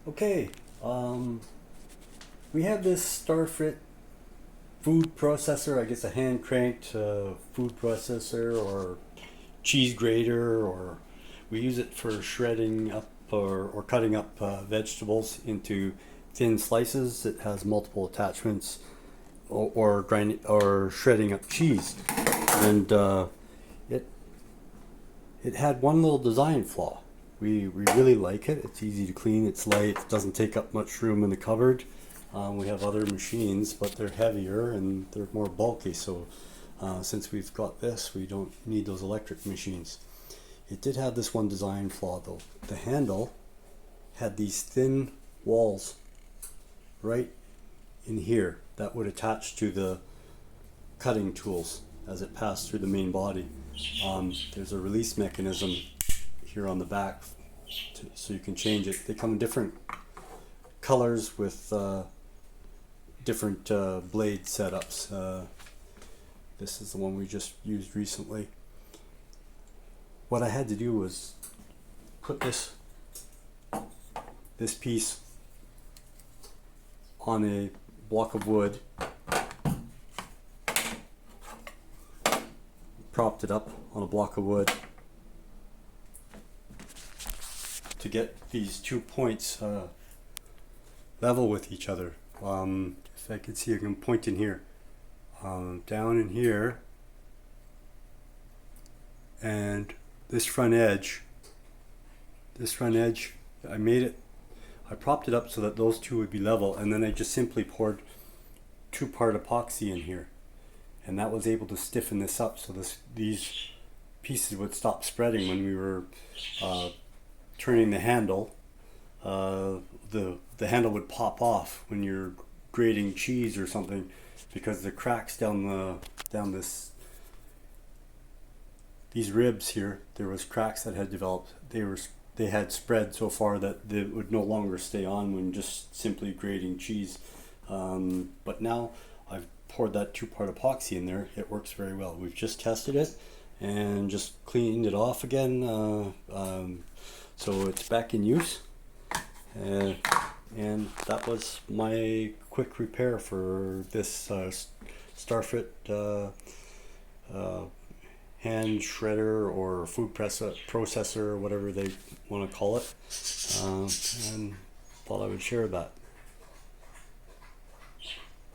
Okay, we have this Starfrit food processor, I guess a hand cranked food processor or cheese grater, or we use it for shredding up or cutting up vegetables into thin slices. It has multiple attachments, or grinding or shredding up cheese, and it it had one little design flaw. We really like it. It's easy to clean. It's light. It doesn't take up much room in the cupboard. We have other machines, but they're heavier and they're more bulky. So since we've got this, we don't need those electric machines. It did have this one design flaw though. The handle had these thin walls right in here that would attach to the cutting tools as it passed through the main body. There's a release mechanism here on the back so you can change it. They come in different colors with different blade setups. This is the one we just used recently. What I had to do was put this piece on a block of wood, propped it up on a block of wood to get these 2 points level with each other. If I can see, I can point in here, down in here, and this front edge, I propped it up so that those two would be level, and then I just simply poured 2-part epoxy in here, and that was able to stiffen this up so these pieces would stop spreading when we were turning the handle. The handle would pop off when you're grating cheese or something, because the cracks down these ribs here, there was cracks that had developed. They had spread so far that they would no longer stay on when just simply grating cheese. But now I've poured that 2-part epoxy in there. It works very well. We've just tested it and just cleaned it off again. So it's back in use. And that was my quick repair for this Starfrit hand shredder or food processor, whatever they want to call it, and thought I would share that.